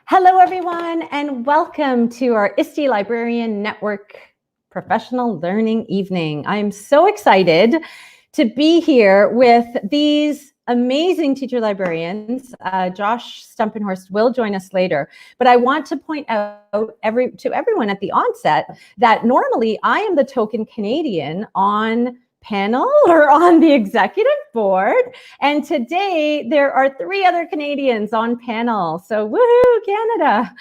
Hello, everyone, and welcome to our ISTELibrarian Network Professional Learning Evening. I'm so excited to be here with these amazing teacher librarians. Josh Stumpenhorst will join us later, but I want to point out to everyone at the onset that normally I am the token Canadian on panel or on the executive board, and today there are 3 other Canadians on panel, so woohoo, Canada.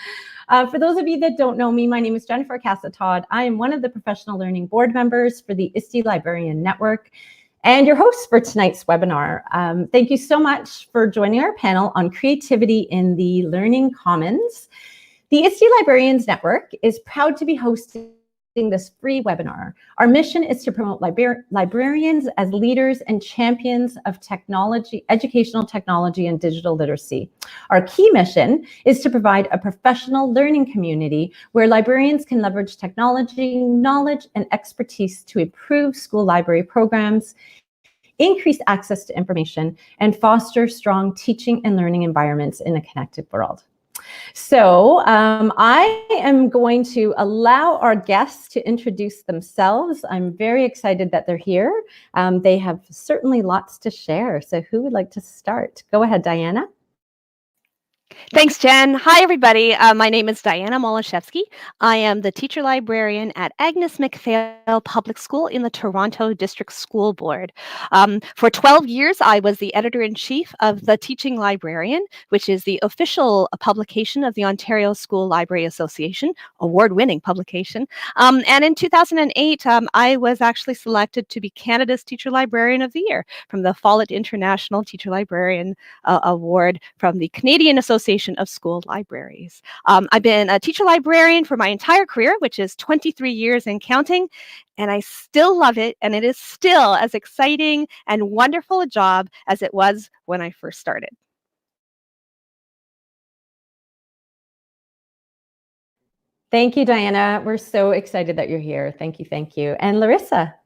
For those of you that don't know me, my name is Jennifer Casa-Todd. I am one of the professional learning board members for the ISTELibrarian Network and your host for tonight's webinar. Thank you so much for joining our panel on creativity in the learning commons. The ISTELibrarians Network is proud to be hosting this free webinar. Our mission is to promote librarians as leaders and champions of technology, educational technology, and digital literacy. Our key mission is to provide a professional learning community where librarians can leverage technology, knowledge, and expertise to improve school library programs, increase access to information, and foster strong teaching and learning environments in a connected world. So I am going to allow our guests to introduce themselves. I'm very excited that they're here. They have certainly lots to share. So who would like to start? Go ahead, Diana. Thanks, Jen. Hi, everybody. My name is Diana Maliszewski. I am the teacher librarian at Agnes MacPhail Public School in the Toronto District School Board. For 12 years, I was the editor-in-chief of the Teaching Librarian, which is the official publication of the Ontario School Library Association, award-winning publication. And in 2008, I was actually selected to be Canada's Teacher Librarian of the Year from the Follett International Teacher Librarian Award from the Canadian Association of School Libraries. I've been a teacher librarian for my entire career, which is 23 years and counting, and I still love it, and it is still as exciting and wonderful a job as it was when I first started. Thank you, Diana. We're so excited that you're here. Thank you, thank you. And Larissa.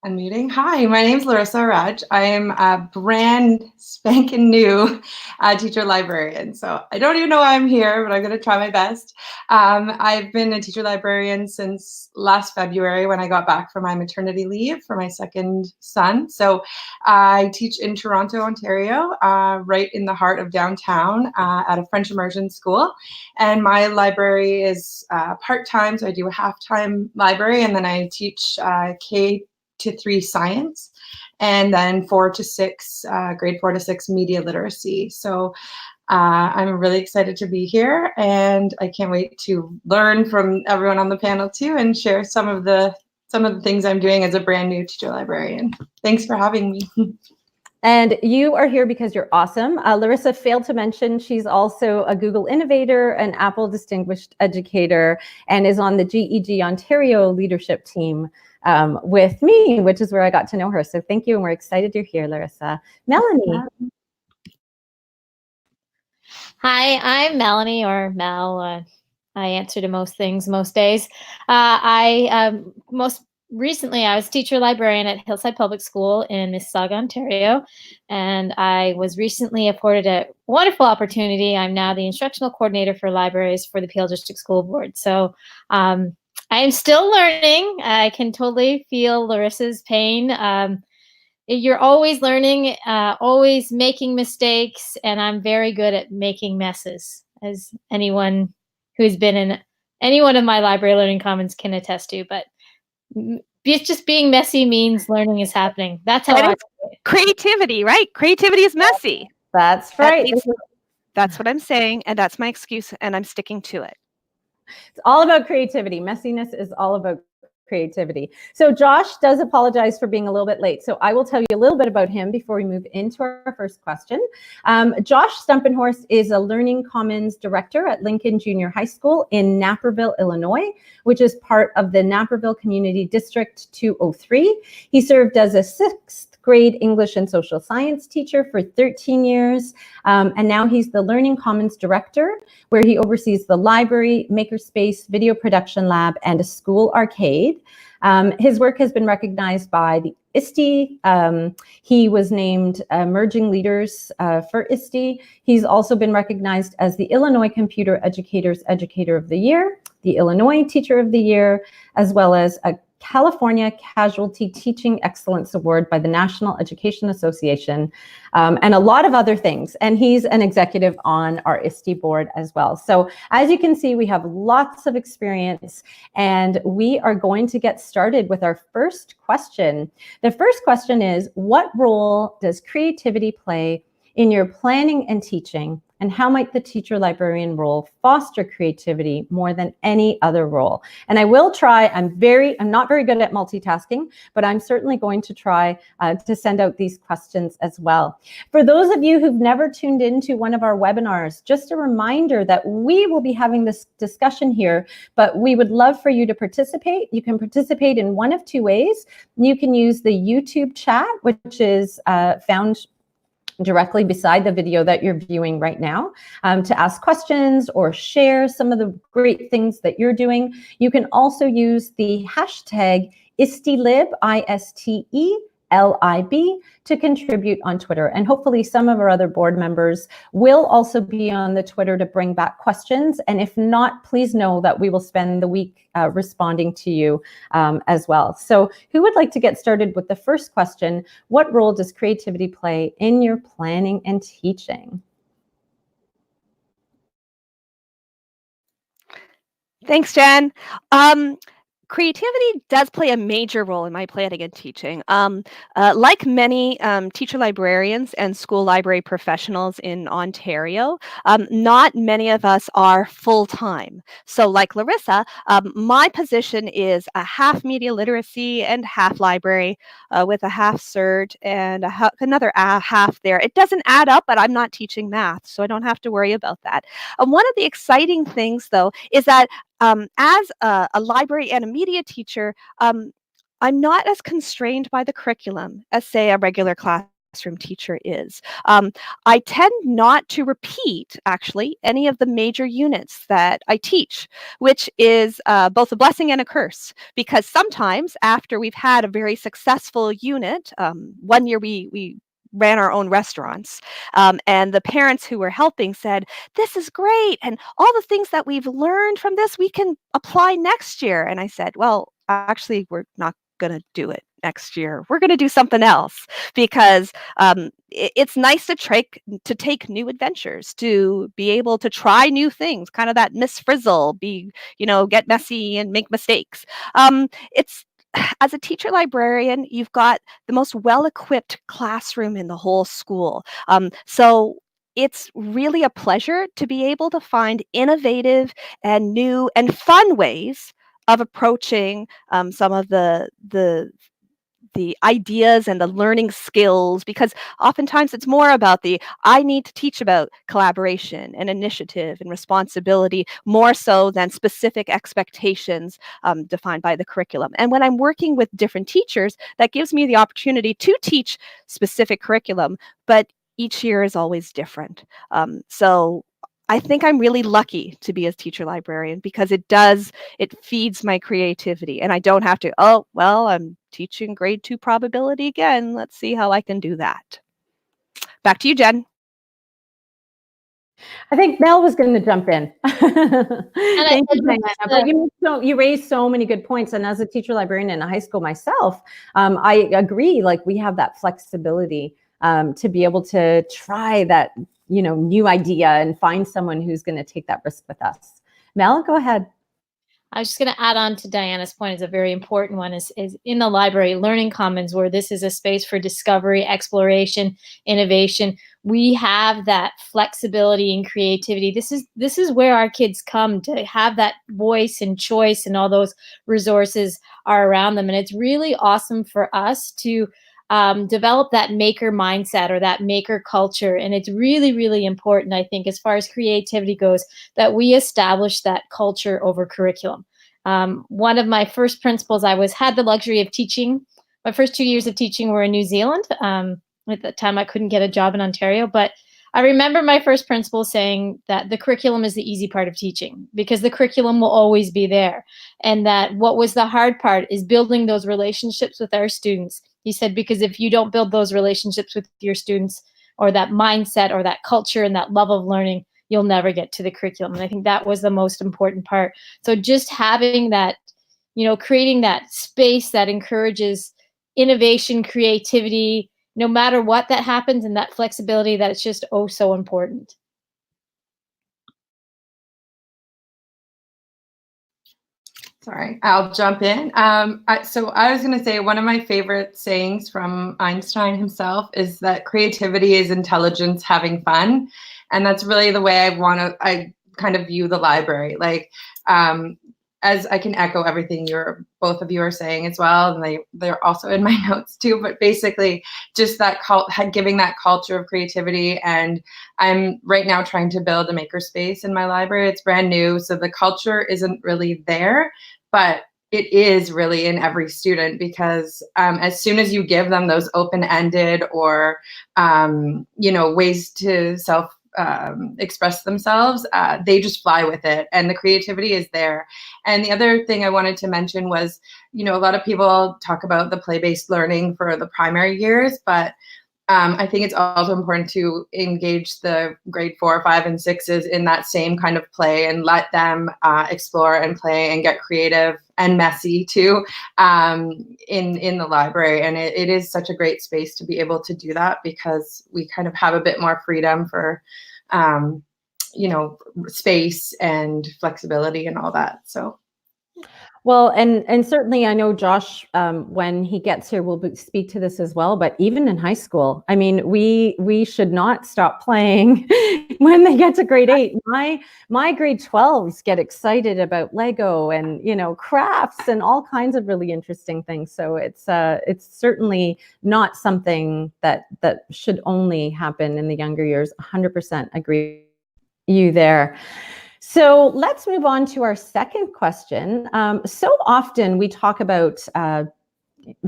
Unmuting. Hi, my name is Larissa Aradj. I am a brand spanking new teacher librarian. So I don't even know why I'm here, but I'm going to try my best. I've been a teacher librarian since last February when I got back from my maternity leave for my second son. So I teach in Toronto, Ontario, right in the heart of downtown at a French immersion school. And my library is part-time, so I do a half-time library, and then I teach K to 3 science, and then 4 to 6, grade 4 to 6 media literacy. So I'm really excited to be here, and I can't wait to learn from everyone on the panel too, and share some of the things I'm doing as a brand new teacher librarian. Thanks for having me. And you are here because you're awesome. Larissa failed to mention she's also a Google Innovator, an Apple Distinguished Educator, and is on the GEG Ontario leadership team with me, which is where I got to know her. So thank you, and we're excited you're here, Larissa. Melanie. Hi, I'm Melanie, or Mel. I answer to most things most days. Most recently, I was teacher librarian at Hillside Public School in Mississauga, Ontario, and I was recently afforded a wonderful opportunity. I'm now the instructional coordinator for libraries for the Peel District School Board. So I am still learning. I can totally feel Larissa's pain. You're always learning, always making mistakes, and I'm very good at making messes, as anyone who's been in any one of my library learning commons can attest to. But just being messy means learning is happening. That's how I do it. Creativity, right? Creativity is messy. That's right. That's what I'm saying, and that's my excuse, and I'm sticking to it. It's all about creativity. Messiness is all about creativity. So Josh does apologize for being a little bit late. So I will tell you a little bit about him before we move into our first question. Josh Stumpenhorst is a Learning Commons Director at Lincoln Junior High School in Naperville, Illinois, which is part of the Naperville Community District 203. He served as a 6th grade English and social science teacher for 13 years. And now he's the Learning Commons Director, where he oversees the library, makerspace, video production lab, and a school arcade. His work has been recognized by the ISTE. He was named Emerging Leaders for ISTE. He's also been recognized as the Illinois Computer Educators Educator of the Year, the Illinois Teacher of the Year, as well as a California Casualty Teaching Excellence Award by the National Education Association, and a lot of other things. And he's an executive on our ISTE board as well. So as you can see, we have lots of experience, and we are going to get started with our first question. The first question is, what role does creativity play in your planning and teaching? And how might the teacher librarian role foster creativity more than any other role? And I will try, I'm not very good at multitasking, but I'm certainly going to try to send out these questions as well. For those of you who've never tuned into one of our webinars, just a reminder that we will be having this discussion here, but we would love for you to participate. You can participate in one of two ways. You can use the YouTube chat, which is found directly beside the video that you're viewing right now, to ask questions or share some of the great things that you're doing. You can also use the hashtag ISTELib, ISTELIB, to contribute on Twitter. And hopefully some of our other board members will also be on the Twitter to bring back questions. And if not, please know that we will spend the week responding to you as well. So who would like to get started with the first question? What role does creativity play in your planning and teaching? Thanks, Jen. Creativity does play a major role in my planning and teaching. Like many teacher librarians and school library professionals in Ontario, not many of us are full-time. So like Larissa, my position is a half media literacy and half library with a half cert and another half there. It doesn't add up, but I'm not teaching math, so I don't have to worry about that. One of the exciting things, though, is that as a library and a media teacher, I'm not as constrained by the curriculum as, say, a regular classroom teacher is. I tend not to repeat, actually, any of the major units that I teach, which is both a blessing and a curse, because sometimes after we've had a very successful unit, one year we ran our own restaurants. And the parents who were helping said, this is great. And all the things that we've learned from this, we can apply next year. And I said, well, actually, we're not going to do it next year. We're going to do something else, because it's nice to take new adventures, to be able to try new things, kind of that Miss Frizzle, get messy and make mistakes. As a teacher librarian, you've got the most well-equipped classroom in the whole school. So it's really a pleasure to be able to find innovative and new and fun ways of approaching some of the ideas and the learning skills, because oftentimes it's more about I need to teach about collaboration and initiative and responsibility, more so than specific expectations defined by the curriculum. And when I'm working with different teachers, that gives me the opportunity to teach specific curriculum, but each year is always different. So I think I'm really lucky to be a teacher librarian, because it feeds my creativity, and I don't have to, oh, well, I'm teaching grade 2 probability again. Let's see how I can do that. Back to you, Jen. I think Mel was going to jump in. Thank you, Diana. But you raised so many good points. And as a teacher librarian in a high school myself, I agree, like we have that flexibility to be able to try that new idea and find someone who's going to take that risk with us. Mel, go ahead. I was just going to add on to Diana's point, is a very important one, is in the library, Learning Commons, where this is a space for discovery, exploration, innovation. We have that flexibility and creativity. This is where our kids come to have that voice and choice, and all those resources are around them. And it's really awesome for us to develop that maker mindset or that maker culture. And it's really, really important, I think, as far as creativity goes, that we establish that culture over curriculum. One of my first principles, had the luxury of teaching. My first 2 years of teaching were in New Zealand. At the time, I couldn't get a job in Ontario, but I remember my first principal saying that the curriculum is the easy part of teaching, because the curriculum will always be there. And that what was the hard part is building those relationships with our students He said, because if you don't build those relationships with your students, or that mindset or that culture and that love of learning, you'll never get to the curriculum. And I think that was the most important part. So just having that, creating that space that encourages innovation, creativity, no matter what that happens, and that flexibility, that it's just so important. Sorry, I'll jump in. So I was going to say one of my favorite sayings from Einstein himself is that creativity is intelligence having fun. And that's really the way I kind of view the library. Like, as I can echo everything both of you are saying as well, and they're also in my notes too, but basically just that giving that culture of creativity. And I'm right now trying to build a makerspace in my library. It's brand new, so the culture isn't really there, but it is really in every student, because as soon as you give them those open-ended or ways to express themselves, they just fly with it, and the creativity is there. And the other thing I wanted to mention was, a lot of people talk about the play-based learning for the primary years, but I think it's also important to engage the grade 4, 5, and 6s in that same kind of play, and let them explore and play and get creative and messy too in the library. And it is such a great space to be able to do that, because we kind of have a bit more freedom for space and flexibility and all that. So. Well, and certainly I know Josh, when he gets here, will speak to this as well. But even in high school, I mean, we should not stop playing when they get to grade 8. My grade 12s get excited about Lego and crafts and all kinds of really interesting things. So it's certainly not something that should only happen in the younger years. 100% agree with you there. So let's move on to our second question. So often we talk about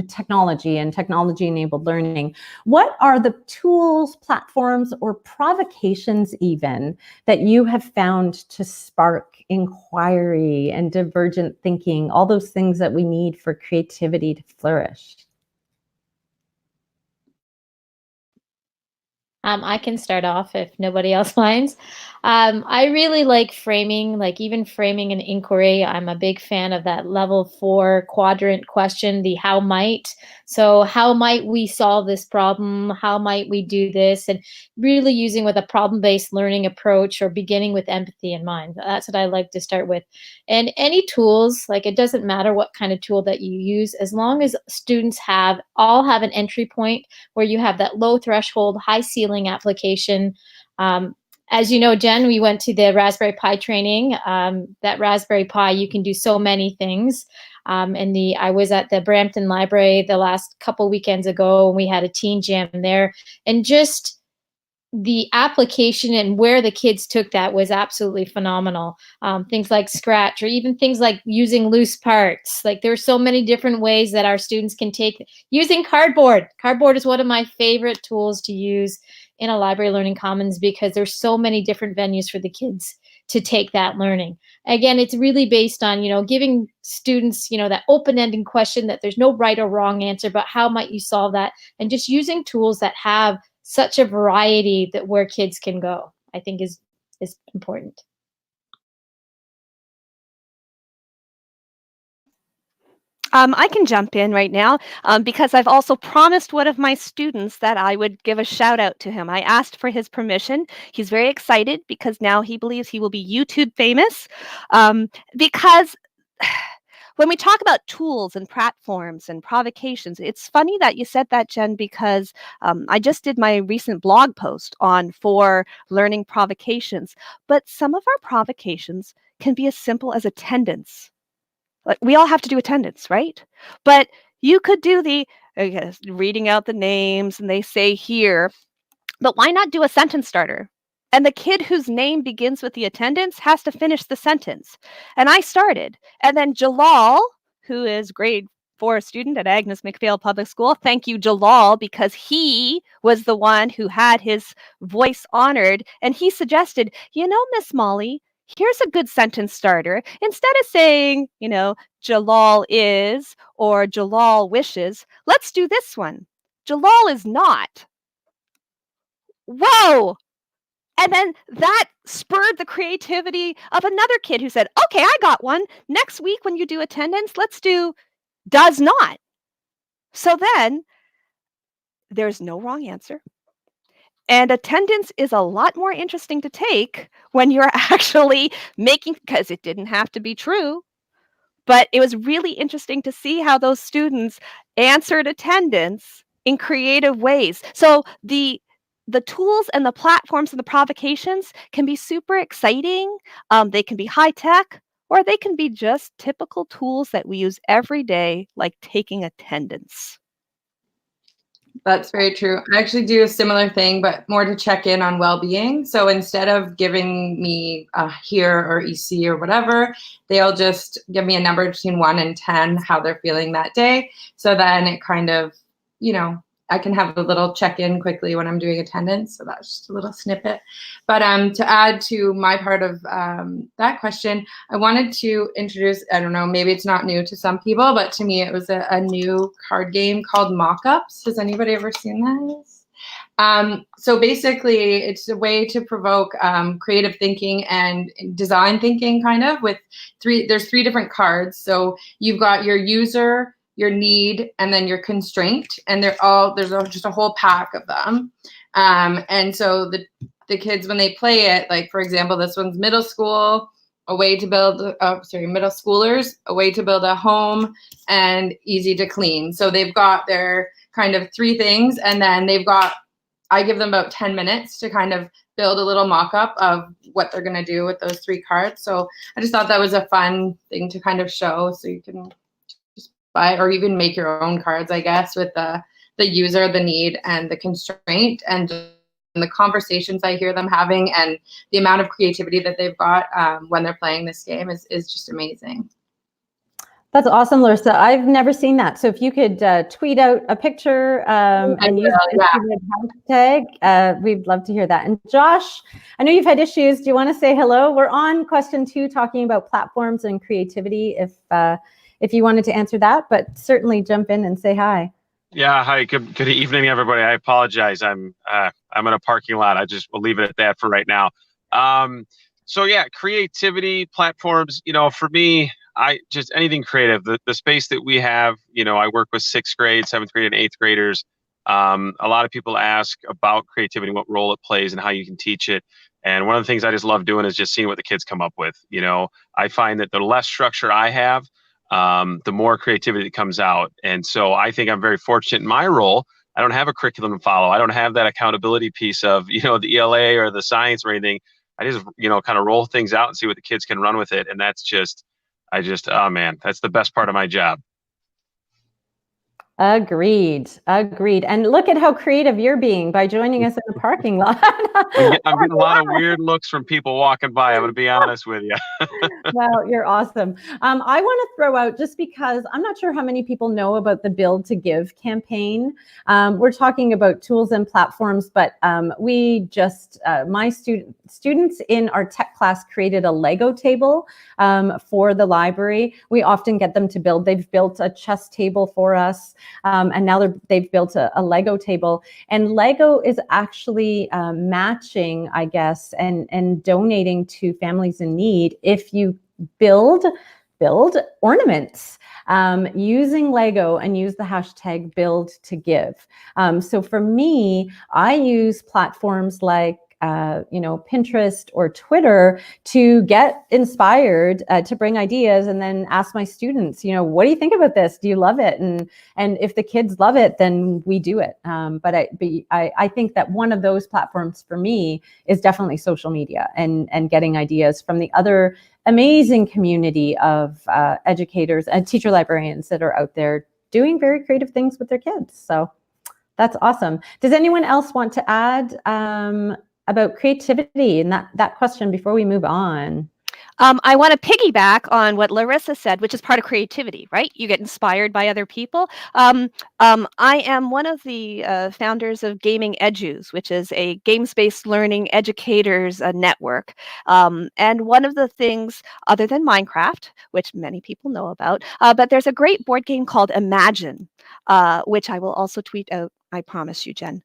technology and technology-enabled learning. What are the tools, platforms, or provocations even that you have found to spark inquiry and divergent thinking, all those things that we need for creativity to flourish? I can start off if nobody else minds. I really like framing, like even framing an inquiry. I'm a big fan of that level 4 quadrant question, the how might. So how might we solve this problem? How might we do this? And really using with a problem-based learning approach, or beginning with empathy in mind. That's what I like to start with. And any tools, like it doesn't matter what kind of tool that you use, as long as students all have an entry point where you have that low threshold, high ceiling application. As you know, Jen, we went to the Raspberry Pi training. That Raspberry Pi, you can do so many things. I was at the Brampton Library the last couple weekends ago, and we had a teen jam there. And just the application and where the kids took that was absolutely phenomenal. Things like Scratch, or even things like using loose parts. Like there's so many different ways that our students can take using cardboard. Cardboard is one of my favorite tools to use in a library learning commons, because there's so many different venues for the kids to take that learning. Again, it's really based on, giving students, that open-ended question that there's no right or wrong answer, but how might you solve that? And just using tools that have such a variety that where kids can go, I think is important. I can jump in right now because I've also promised one of my students that I would give a shout out to him. I asked for his permission. He's very excited because now he believes he will be YouTube famous because when we talk about tools and platforms and provocations, it's funny that you said that, Jen, because I just did my recent blog post on 4 learning provocations, but some of our provocations can be as simple as attendance. Like we all have to do attendance, right? But you could do reading out the names, and they say here, but why not do a sentence starter? And the kid whose name begins with the attendance has to finish the sentence. And I started. And then Jalal, who is grade 4 student at Agnes McPhail Public School, thank you, Jalal, because he was the one who had his voice honored. And he suggested, Miss Molly, here's a good sentence starter. Instead of saying, Jalal is or Jalal wishes, let's do this one. Jalal is not. Whoa! And then that spurred the creativity of another kid who said, okay, I got one. Next week when you do attendance, let's do does not. So then there's no wrong answer. And attendance is a lot more interesting to take when you're actually making, because it didn't have to be true, but it was really interesting to see how those students answered attendance in creative ways. So the tools and the platforms and the provocations can be super exciting. They can be high tech, or they can be just typical tools that we use every day, like taking attendance. That's very true. I actually do a similar thing, but more to check in on well-being. So instead of giving me here or EC or whatever, they'll just give me a number between 1 and 10, how they're feeling that day. So then it kind of, I can have a little check-in quickly when I'm doing attendance. So that's just a little snippet. But to add to my part of that question, I wanted to introduce, I don't know, maybe it's not new to some people, but to me it was a new card game called Mock-Ups. Has anybody ever seen this? So basically it's a way to provoke creative thinking and design thinking kind of with there's 3 different cards. So you've got your user, your need, and then your constraint, and just a whole pack of them. And so the kids, when they play it, like for example, this one's middle school, middle schoolers, a way to build a home, and easy to clean. So they've got their kind of 3 things, and then I give them about 10 minutes to kind of build a little mock-up of what they're going to do with those 3 cards. So I just thought that was a fun thing to kind of show, so you can buy or even make your own cards, I guess, with the user, the need, and the constraint, and the conversations I hear them having and the amount of creativity that they've got when they're playing this game is just amazing. That's awesome, Larissa. I've never seen that. So if you could tweet out a picture and use the hashtag, we'd love to hear that. And Josh, I know you've had issues. Do you want to say hello? We're on question 2, talking about platforms and creativity. If you wanted to answer that, but certainly jump in and say hi. Yeah, hi. Good evening, everybody. I apologize. I'm in a parking lot. We'll leave it at that for right now. So yeah, creativity platforms. For me, anything creative. The space that we have. I work with 6th grade, 7th grade, and 8th graders. A lot of people ask about creativity, what role it plays, and how you can teach it. And one of the things I just love doing is just seeing what the kids come up with. I find that the less structure I have, the more creativity that comes out. And so I think I'm very fortunate in my role. I don't have a curriculum to follow. I don't have that accountability piece of, the ELA or the science or anything. I just, kind of roll things out and see what the kids can run with it. And that's oh man, that's the best part of my job. Agreed. And look at how creative you're being by joining us in the parking lot. I'm getting a lot of weird looks from people walking by. I'm going to be honest with you. Well, you're awesome. I want to throw out, just because I'm not sure how many people know about the Build to Give campaign. We're talking about tools and platforms, but we just, my students in our tech class created a Lego table for the library. We often get them to build. They've built a chess table for us. And now they've built a Lego table, and Lego is actually matching, I guess, and donating to families in need if you build ornaments using Lego and use the hashtag Build to Give. So for me, I use platforms like Pinterest or Twitter to get inspired to bring ideas, and then ask my students, what do you think about this? Do you love it? And if the kids love it, then we do it. But I think that one of those platforms for me is definitely social media and getting ideas from the other amazing community of educators and teacher librarians that are out there doing very creative things with their kids. So that's awesome. Does anyone else want to add about creativity and that question before we move on? I want to piggyback on what Larissa said, which is part of creativity, right? You get inspired by other people. I am one of the founders of Gaming Edus, which is a games-based learning educators network. And one of the things, other than Minecraft, which many people know about, but there's a great board game called Imagine, which I will also tweet out. I promise you, Jen,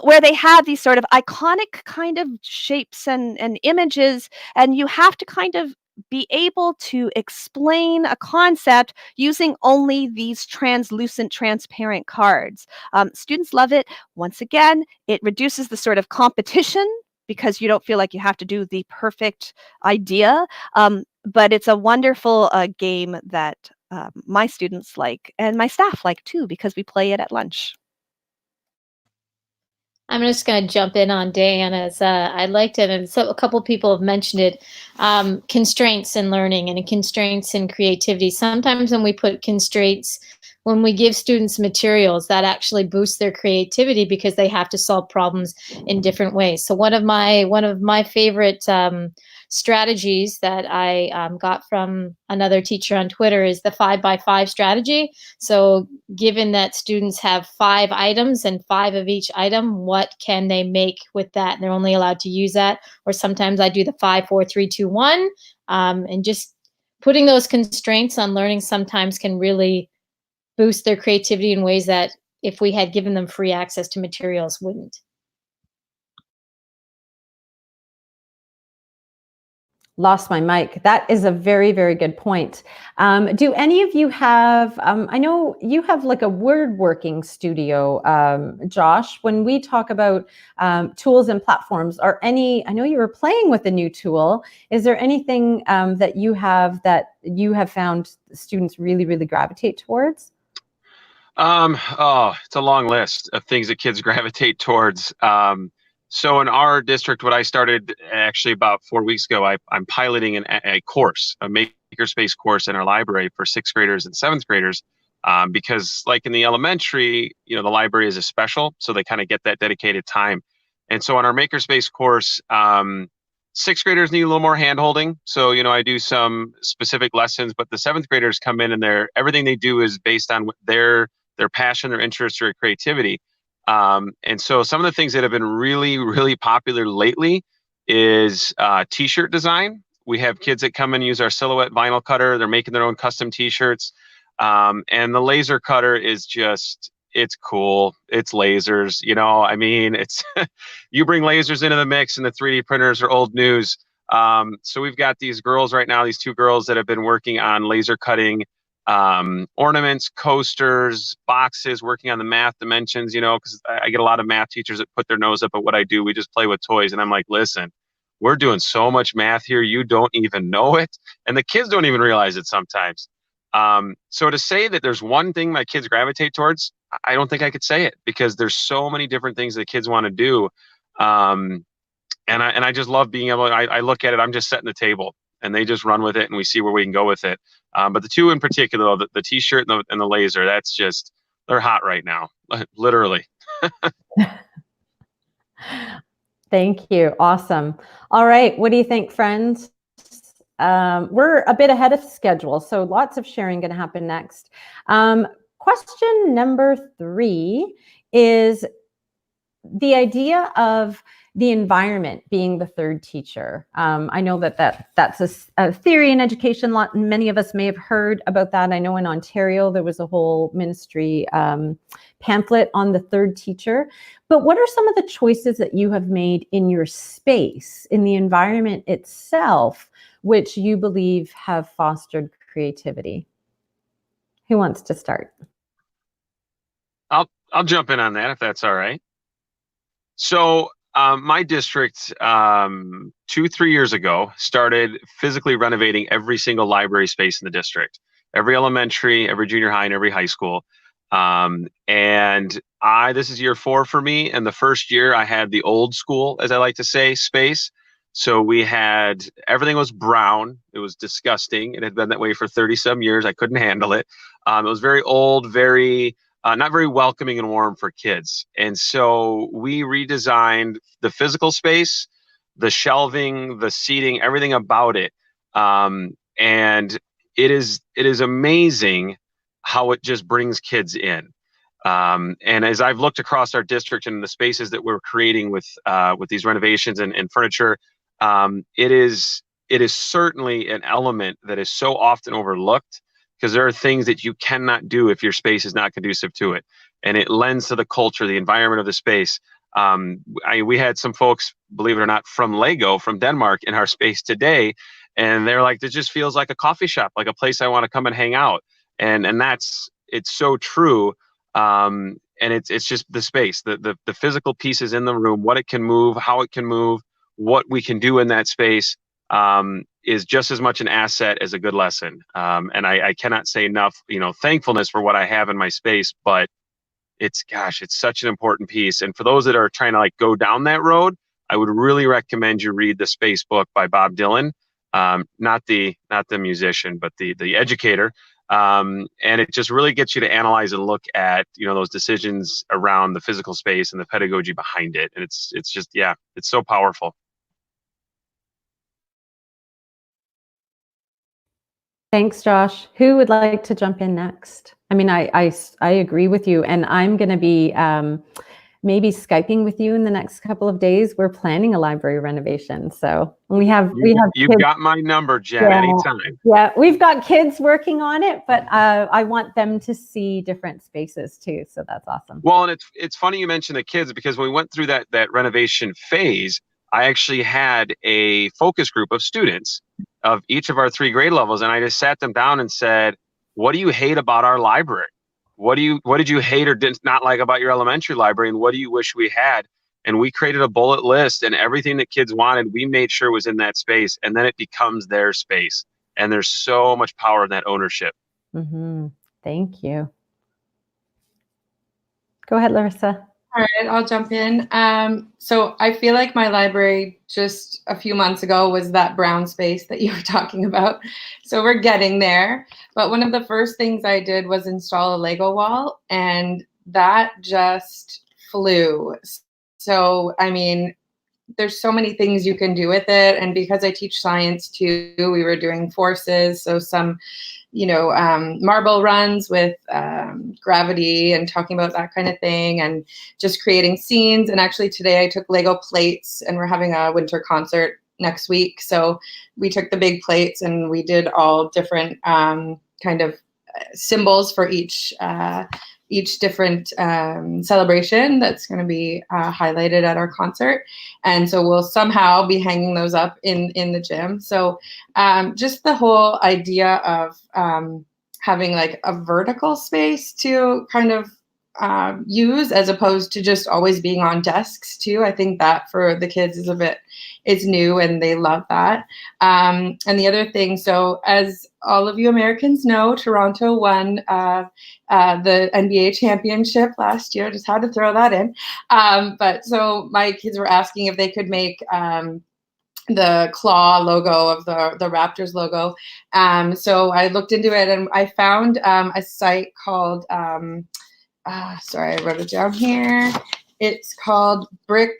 where they have these sort of iconic kind of shapes and images, and you have to kind of be able to explain a concept using only these translucent, transparent cards. Students love it. Once again, it reduces the sort of competition because you don't feel like you have to do the perfect idea. But it's a wonderful game that my students like and my staff like too, because we play it at lunch. I'm just going to jump in on Diana's. I liked it, and so a couple people have mentioned it. Constraints in learning and constraints in creativity. Sometimes when we put constraints, when we give students materials, that actually boosts their creativity because they have to solve problems in different ways. So one of my favorite strategies that I got from another teacher on Twitter is the 5x5 strategy. So given that students have 5 items and 5 of each item, what can they make with that? And they're only allowed to use that. Or sometimes I do the 5, 4, 3, 2, 1. And just putting those constraints on learning sometimes can really boost their creativity in ways that if we had given them free access to materials, wouldn't. Lost my mic. That is a very, very good point. Do any of you have, I know you have like a word working studio, Josh, when we talk about tools and platforms, I know you were playing with a new tool. Is there anything that you have found students really, really gravitate towards? It's a long list of things that kids gravitate towards. So in our district, what I started actually about 4 weeks ago, I'm piloting a course, a makerspace course in our library for 6th graders and 7th graders, because like in the elementary, the library is a special, so they kind of get that dedicated time. And so on our makerspace course, 6th graders need a little more hand-holding. So, I do some specific lessons, but the 7th graders come in and everything they do is based on their passion, their interest, or creativity. And so some of the things that have been really, really popular lately is t-shirt design. We have kids that come and use our silhouette vinyl cutter. They're making their own custom t-shirts. And the laser cutter is it's cool. It's lasers, it's you bring lasers into the mix and the 3D printers are old news. So we've got these girls right now, these 2 girls that have been working on laser cutting ornaments, coasters, boxes, working on the math dimensions, because I get a lot of math teachers that put their nose up at what I do. We just play with toys. And I'm like, listen, we're doing so much math here. You don't even know it. And the kids don't even realize it sometimes. So to say that there's one thing my kids gravitate towards, I don't think I could say it, because there's so many different things that kids want to do. And I just love being able, I look at it, I'm just setting the table. And they just run with it, and we see where we can go with it. But the 2 in particular, the t-shirt and the laser, they're hot right now, literally. Thank you. Awesome. All right. What do you think, friends? We're a bit ahead of schedule, so lots of sharing going to happen next. Question number 3 is the idea of the environment being the 3rd teacher. I know that's a theory in education. Many of us may have heard about that. I know in Ontario, there was a whole ministry pamphlet on the 3rd teacher. But what are some of the choices that you have made in your space, in the environment itself, which you believe have fostered creativity? Who wants to start? I'll jump in on that if that's all right. So my district 2-3 years ago started physically renovating every single library space in the district, every elementary, every junior high, and every high school. And this is year 4 for me. And the first year I had the old school, as I like to say, space. So everything was brown. It was disgusting. It had been that way for 30-some years. I couldn't handle it. It was very old, not very welcoming and warm for kids. And so we redesigned the physical space, the shelving, the seating, everything about it. And it is amazing how it just brings kids in. And as I've looked across our district and the spaces that we're creating with these renovations and furniture, it is certainly an element that is so often overlooked, because there are things that you cannot do if your space is not conducive to it, and it lends to the culture, the environment of the space. We had some folks, believe it or not, from Lego, from Denmark, in our space today, and they're like, "This just feels like a coffee shop, like a place I want to come and hang out." And it's so true. And it's just the space, the physical pieces in the room, what it can move, how it can move, what we can do in that space, is just as much an asset as a good lesson. And I cannot say enough, thankfulness for what I have in my space, but it's such an important piece. And for those that are trying to like go down that road, I would really recommend you read the Space book by Bob Dylan, not the musician, but the educator. And it just really gets you to analyze and look at, those decisions around the physical space and the pedagogy behind it. And it's just, it's so powerful. Thanks, Josh. Who would like to jump in next? I mean, I agree with you, and I'm going to be maybe Skyping with you in the next couple of days. We're planning a library renovation, so you've got my number, Jen. Anytime. Yeah, we've got kids working on it, but I want them to see different spaces too. So that's awesome. Well, and it's funny you mentioned the kids, because when we went through that renovation phase, I actually had a focus group of students of each of our 3 grade levels, and I just sat them down and said, "What do you hate about our library? What did you hate or did not like about your elementary library, and what do you wish we had?" And we created a bullet list, and everything that kids wanted, we made sure was in that space, and then it becomes their space. And there's so much power in that ownership. Mm-hmm. Thank you. Go ahead, Larissa. All right, I'll jump in. So I feel like my library just a few months ago was that brown space that you were talking about. So we're getting there. But one of the first things I did was install a Lego wall, and that just flew. So, I mean, there's so many things you can do with it. And because I teach science too, we were doing forces. So some marble runs with gravity and talking about that kind of thing, and just creating scenes. And actually today I took Lego plates, and we're having a winter concert next week. So we took the big plates and we did all different kind of symbols for each different celebration that's going to be highlighted at our concert. And so we'll somehow be hanging those up in the gym. So just the whole idea of having like a vertical space to kind of use, as opposed to just always being on desks too. I think that for the kids it's new, and they love that. And the other thing, so as all of you Americans know, Toronto won the NBA championship last year. Just had to throw that in. But so my kids were asking if they could make the claw logo of the Raptors logo. So I looked into it, and I found a site called, sorry, I wrote it down here. It's called Brick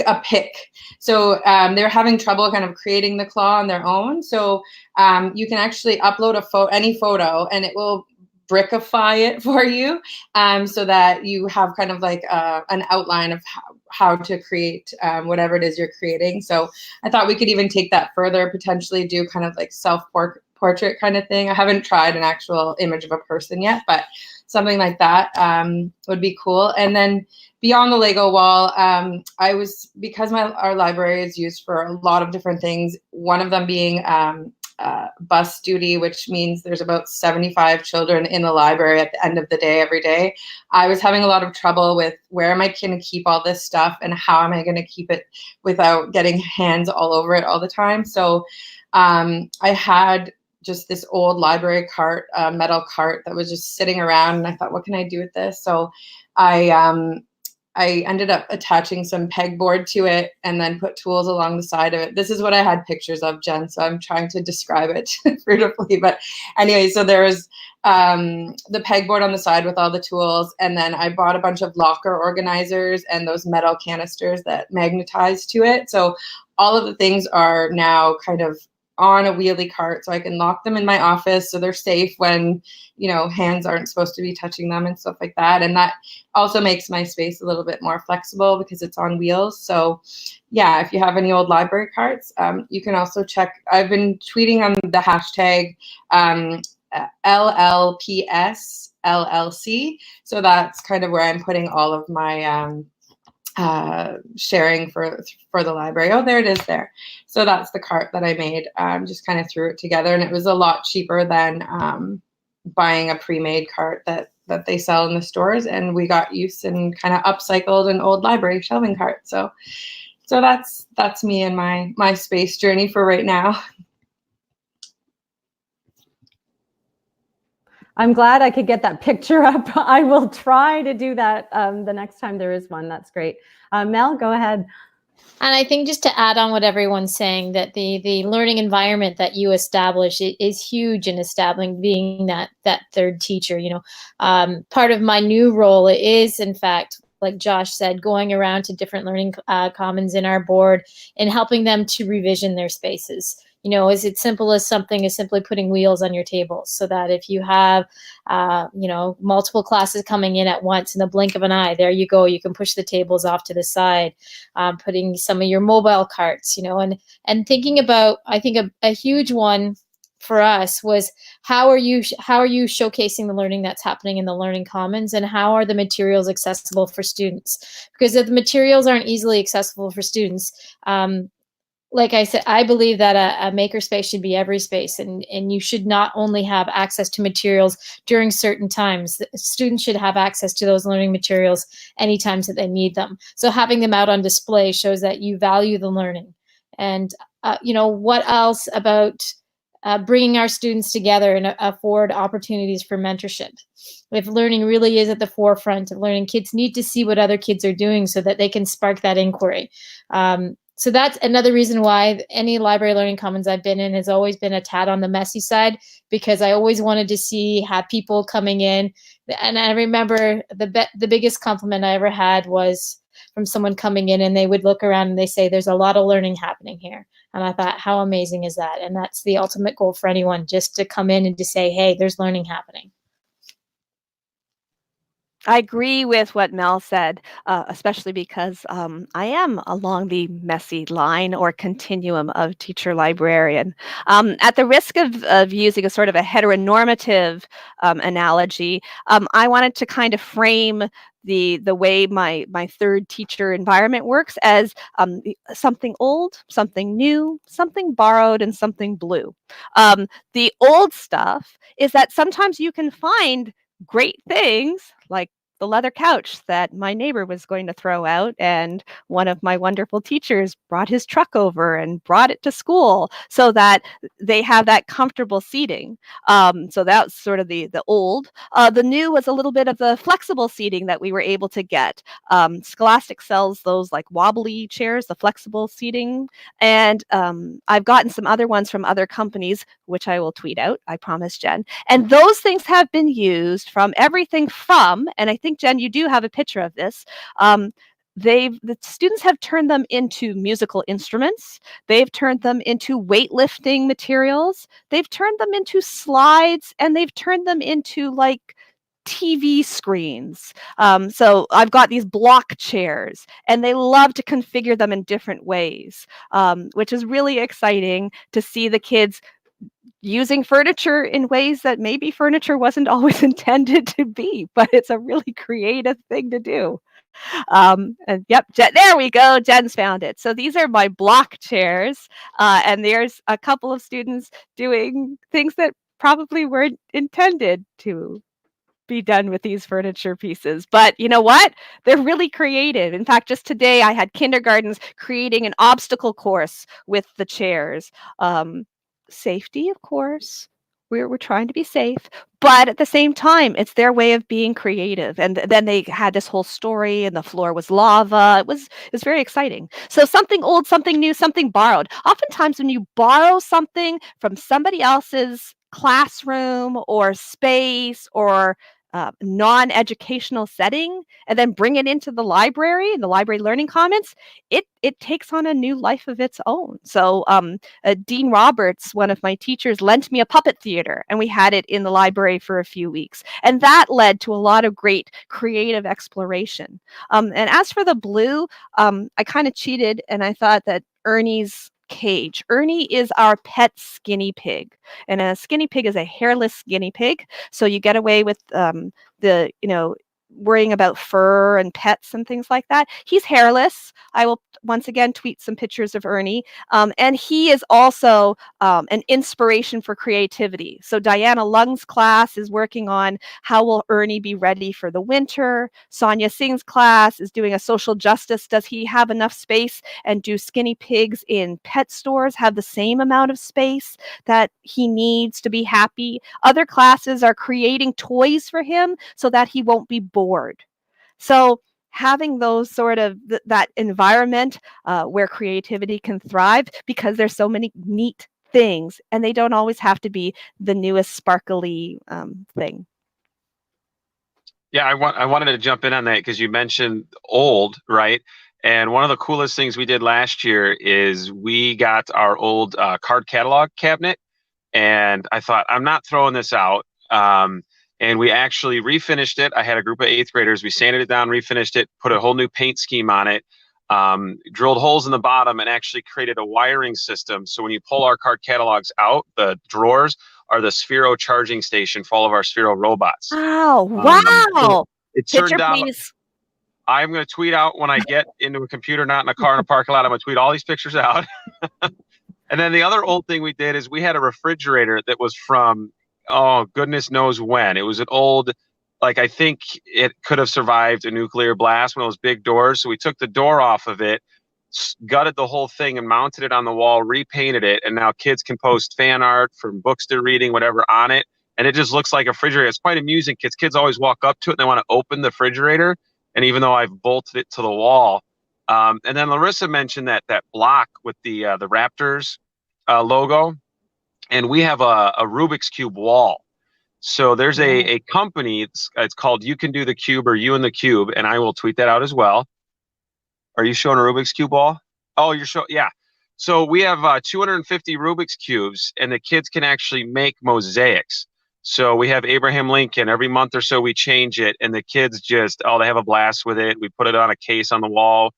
a Pick. So they're having trouble kind of creating the claw on their own. So you can actually upload any photo, and it will brickify it for you, so that you have kind of like an outline of how to create whatever it is you're creating. So I thought we could even take that further, potentially do kind of like self-portrait kind of thing. I haven't tried an actual image of a person yet, but something like that would be cool. And then beyond the Lego wall, because our library is used for a lot of different things, one of them being bus duty, which means there's about 75 children in the library at the end of the day, every day. I was having a lot of trouble with where am I going to keep all this stuff, and how am I going to keep it without getting hands all over it all the time. So I had just this old library cart, metal cart that was just sitting around, and I thought, what can I do with this? So I ended up attaching some pegboard to it, and then put tools along the side of it. This is what I had pictures of, Jen, so I'm trying to describe it beautifully. But anyway, so there was the pegboard on the side with all the tools, and then I bought a bunch of locker organizers and those metal canisters that magnetize to it. So all of the things are now kind of on a wheelie cart, so I can lock them in my office so they're safe when, hands aren't supposed to be touching them and stuff like that. And that also makes my space a little bit more flexible because it's on wheels. So yeah, if you have any old library carts, you can also check. I've been tweeting on the hashtag LLPS LLC. So that's kind of where I'm putting all of my sharing for the library. Oh, there it is there. So that's the cart that I made. Just kind of threw it together, and it was a lot cheaper than buying a pre-made cart that they sell in the stores. And we got use and kind of upcycled an old library shelving cart. So that's me and my space journey for right now. I'm glad I could get that picture up. I will try to do that the next time there is one. That's great. Mel, go ahead. And I think just to add on what everyone's saying, that the learning environment that you establish is huge in establishing being that third teacher. Part of my new role is, in fact, like Josh said, going around to different learning commons in our board and helping them to revision their spaces. Is it simple as something as simply putting wheels on your tables, so that if you have, multiple classes coming in at once in the blink of an eye, there you go, you can push the tables off to the side, putting some of your mobile carts, and thinking about, I think a huge one for us was how are you showcasing the learning that's happening in the learning commons, and how are the materials accessible for students? Because if the materials aren't easily accessible for students, like I said, I believe that a makerspace should be every space, and you should not only have access to materials during certain times. Students should have access to those learning materials any times that they need them. So having them out on display shows that you value the learning. And what else about bringing our students together and afford opportunities for mentorship? If learning really is at the forefront of learning, kids need to see what other kids are doing so that they can spark that inquiry. So that's another reason why any library learning commons I've been in has always been a tad on the messy side, because I always wanted to have people coming in. And I remember the biggest compliment I ever had was from someone coming in, and they would look around and they say, "There's a lot of learning happening here." And I thought, how amazing is that? And that's the ultimate goal for anyone, just to come in and to say, "Hey, there's learning happening." I agree with what Mel said, especially because I am along the messy line or continuum of teacher librarian. At the risk of using a sort of a heteronormative analogy, I wanted to kind of frame the way my third teacher environment works as something old, something new, something borrowed, and something blue. The old stuff is that sometimes you can find great things like the leather couch that my neighbor was going to throw out, and one of my wonderful teachers brought his truck over and brought it to school so that they have that comfortable seating. So that's sort of the old. The new was a little bit of the flexible seating that we were able to get. Scholastic sells those like wobbly chairs, the flexible seating, and I've gotten some other ones from other companies, which I will tweet out, I promise, Jen. And those things have been used from everything from, and I think, Jen, you do have a picture of this. The students have turned them into musical instruments. They've turned them into weightlifting materials. They've turned them into slides, and they've turned them into like TV screens. So I've got these block chairs, and they love to configure them in different ways, which is really exciting to see the kids using furniture in ways that maybe furniture wasn't always intended to be, but it's a really creative thing to do. And yep, there we go. Jen's found it. So these are my block chairs, and there's a couple of students doing things that probably weren't intended to be done with these furniture pieces. But you know what? They're really creative. In fact, just today I had kindergartens creating an obstacle course with the chairs. Safety, of course. We're trying to be safe, but at the same time, it's their way of being creative. And then they had this whole story, and the floor was lava. It was very exciting. So something old, something new, something borrowed. Oftentimes, when you borrow something from somebody else's classroom or space or non-educational setting and then bring it into the library learning commons, it takes on a new life of its own. So Dean Roberts, one of my teachers, lent me a puppet theater, and we had it in the library for a few weeks. And that led to a lot of great creative exploration. And as for the blue, I kind of cheated, and I thought that Ernie's cage. Ernie is our pet skinny pig, and a skinny pig is a hairless guinea pig. So you get away with the worrying about fur and pets and things like that. He's hairless. I will once again tweet some pictures of Ernie. And he is also an inspiration for creativity. So Diana Lung's class is working on how will Ernie be ready for the winter. Sonia Singh's class is doing a social justice. Does he have enough space? And do skinny pigs in pet stores have the same amount of space that he needs to be happy? Other classes are creating toys for him so that he won't be bored. So having those sort of that environment where creativity can thrive, because there's so many neat things, and they don't always have to be the newest sparkly thing. Yeah, I wanted to jump in on that because you mentioned old, right? And one of the coolest things we did last year is we got our old card catalog cabinet, and I thought, I'm not throwing this out. And we actually refinished it. I had a group of 8th graders. We sanded it down, refinished it, put a whole new paint scheme on it, drilled holes in the bottom, and actually created a wiring system. So when you pull our card catalogs out, the drawers are the Sphero charging station for all of our Sphero robots. Oh, wow. It turned out, please. I'm going to tweet out when I get into a computer, not in a car in a parking lot. I'm going to tweet all these pictures out. And then the other old thing we did is we had a refrigerator that was from, oh, goodness knows when. It was an old, like, I think it could have survived a nuclear blast, one of those big doors. So we took the door off of it, gutted the whole thing and mounted it on the wall, repainted it. And now kids can post fan art from books they're reading, whatever, on it. And it just looks like a refrigerator. It's quite amusing because kids always walk up to it and they want to open the refrigerator. And even though I've bolted it to the wall. And then Larissa mentioned that block with the Raptors logo. And we have a Rubik's Cube wall. So there's a company, it's called You Can Do the Cube or You and the Cube, and I will tweet that out as well. Are you showing a Rubik's Cube wall? Oh, you're showing, yeah. So we have 250 Rubik's Cubes, and the kids can actually make mosaics. So we have Abraham Lincoln. Every month or so we change it, and the kids just, they have a blast with it. We put it on a case on the wall.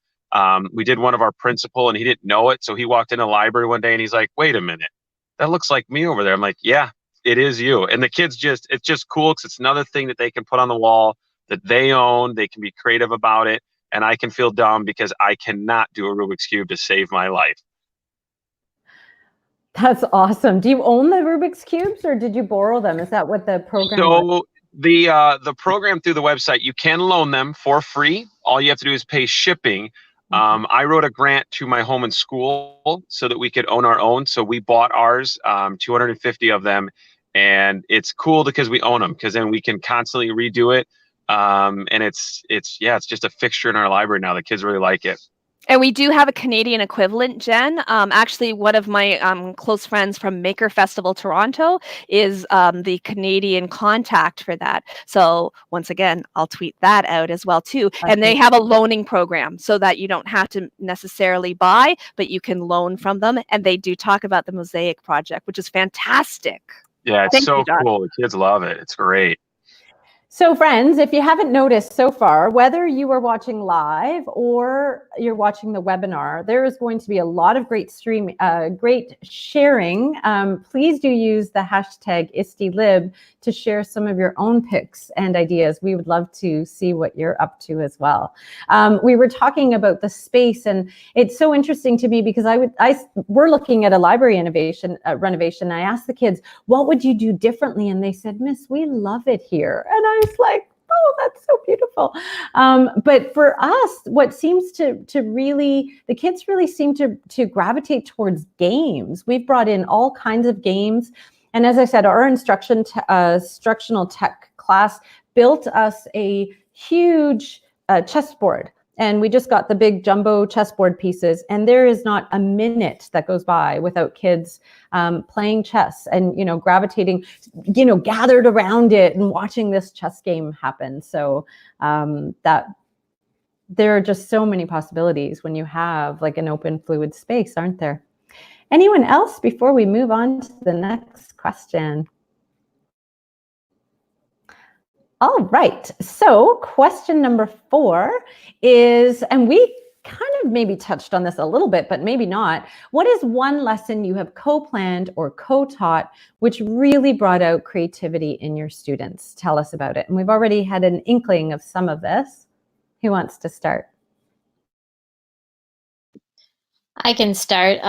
We did one of our principal, and he didn't know it. So he walked in the library one day, and he's like, wait a minute. That looks like me over there. I'm like, yeah, it is you. And the kids it's just cool because it's another thing that they can put on the wall that they own. They can be creative about it. And I can feel dumb because I cannot do a Rubik's Cube to save my life. That's awesome. Do you own the Rubik's Cubes or did you borrow them? Is that what the program was? The program through the website, you can loan them for free. All you have to do is pay shipping. I wrote a grant to my home and school so that we could own our own. So we bought ours, 250 of them. And it's cool because we own them because then we can constantly redo it. And it's just a fixture in our library now. The kids really like it. And we do have a Canadian equivalent, Jen. Actually, one of my close friends from Maker Festival Toronto is the Canadian contact for that. So once again, I'll tweet that out as well too. And they have a loaning program so that you don't have to necessarily buy, but you can loan from them. And they do talk about the Mosaic project, which is fantastic. Yeah, it's so cool. The kids love it. It's great. So friends, if you haven't noticed so far, whether you are watching live or you're watching the webinar, there is going to be a lot of great great sharing. Please do use the hashtag ISTELib to share some of your own picks and ideas. We would love to see what you're up to as well. We were talking about the space, and it's so interesting to me because we're looking at a library renovation. I asked the kids, what would you do differently? And they said, Miss, we love it here. And I was like, oh, that's so beautiful. But for us, what seems to really, the kids really seem to gravitate towards games. We've brought in all kinds of games. And as I said, our instructional tech class built us a huge chessboard. And we just got the big jumbo chessboard pieces, and there is not a minute that goes by without kids playing chess and, you know, gravitating, you know, gathered around it and watching this chess game happen. So that there are just so many possibilities when you have like an open fluid space, aren't there? Anyone else before we move on to the next question? All right, so question number 4 is, and we kind of maybe touched on this a little bit, but maybe not. What is one lesson you have co-planned or co-taught which really brought out creativity in your students? Tell us about it. And we've already had an inkling of some of this. Who wants to start? I can start.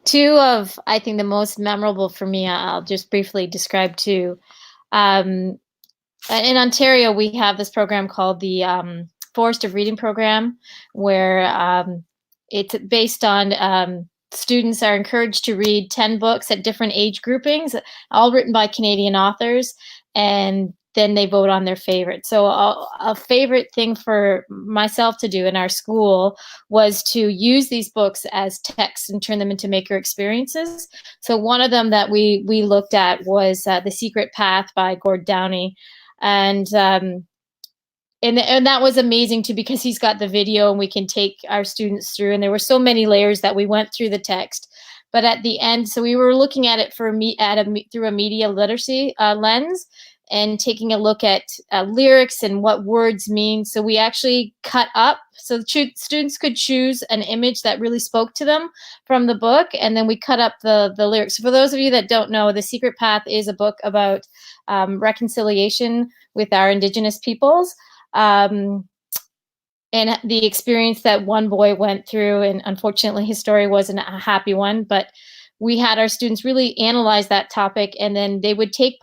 Two of, I think, the most memorable for me, I'll just briefly describe two. In Ontario, we have this program called the Forest of Reading program, where it's based on students are encouraged to read 10 books at different age groupings, all written by Canadian authors, and then they vote on their favorite. So a favorite thing for myself to do in our school was to use these books as text and turn them into maker experiences. So one of them that we looked at was The Secret Path by Gord Downey. And that was amazing too, because he's got the video and we can take our students through, and there were so many layers that we went through the text. But at the end, so we were looking at it through a media literacy lens, and taking a look at lyrics and what words mean. So we actually cut up, so students could choose an image that really spoke to them from the book, and then we cut up the lyrics. So for those of you that don't know, The Secret Path is a book about reconciliation with our Indigenous peoples, and the experience that one boy went through. And unfortunately, his story wasn't a happy one, but we had our students really analyze that topic, and then they would take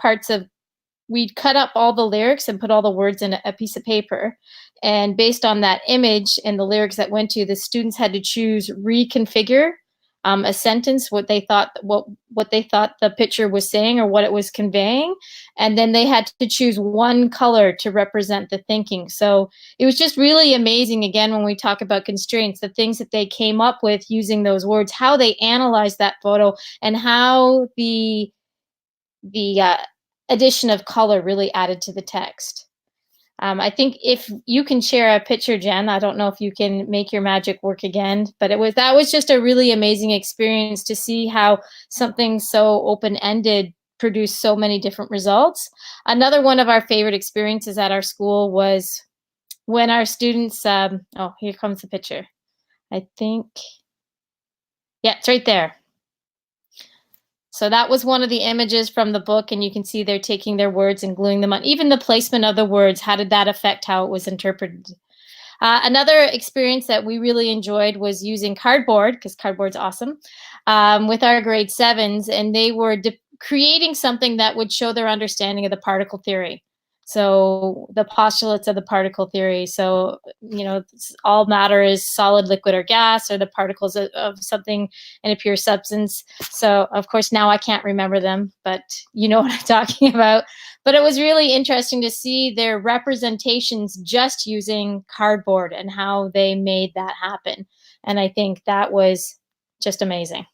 we'd cut up all the lyrics and put all the words in a piece of paper. And based on that image and the lyrics that went to, the students had to choose, reconfigure a sentence, what they thought the picture was saying or what it was conveying. And then they had to choose one color to represent the thinking. So it was just really amazing, again, when we talk about constraints, the things that they came up with using those words, how they analyzed that photo, and how the addition of color really added to the text. I think if you can share a picture, Jen, I don't know if you can make your magic work again, but that was just a really amazing experience to see how something so open-ended produced so many different results. Another one of our favorite experiences at our school was when our students, oh, here comes the picture. I think, yeah, it's right there. So that was one of the images from the book, and you can see they're taking their words and gluing them on. Even the placement of the words, how did that affect how it was interpreted? Another experience that we really enjoyed was using cardboard, because cardboard's awesome, with our grade 7s, and they were creating something that would show their understanding of the particle theory. So the postulates of the particle theory. So, you know, all matter is solid, liquid, or gas, or the particles of something in a pure substance. So, of course, now I can't remember them, but you know what I'm talking about. But it was really interesting to see their representations just using cardboard and how they made that happen. And I think that was just amazing.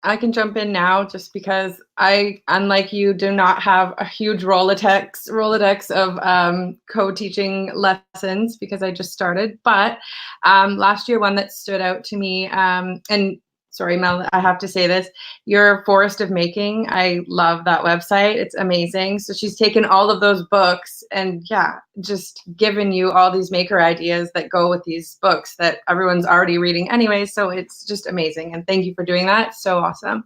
I can jump in now just because I, unlike you, do not have a huge Rolodex of co-teaching lessons because I just started. But last year, one that stood out to me, and sorry, Mel, I have to say this, your Forest of Making, I love that website. It's amazing. So she's taken all of those books and just given you all these maker ideas that go with these books that everyone's already reading anyway. So it's just amazing. And thank you for doing that. So awesome.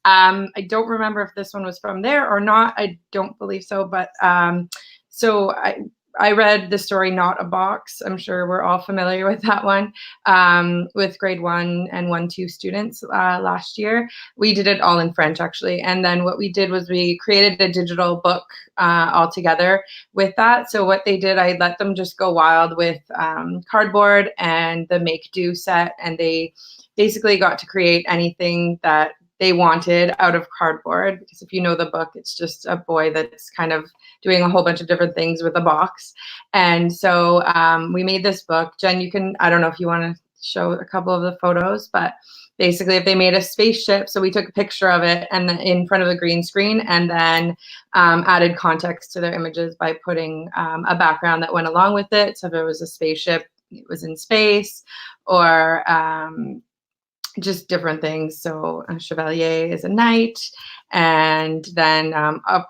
I don't remember if this one was from there or not. I don't believe so. But so I read the story Not a Box. I'm sure we're all familiar with that one, with grade 1 and 1-2 students last year. We did it all in French, actually. And then what we did was we created a digital book all together with that. So what they did, I let them just go wild with cardboard and the Make Do set. And they basically got to create anything that they wanted out of cardboard, because if you know the book, it's just a boy that's kind of doing a whole bunch of different things with a box. And so we made this book. Jen, you can, I don't know if you want to show a couple of the photos, but basically if they made a spaceship, so we took a picture of it and in front of the green screen, and then added context to their images by putting a background that went along with it. So if it was a spaceship, it was in space, or just different things. So a chevalier is a knight. And then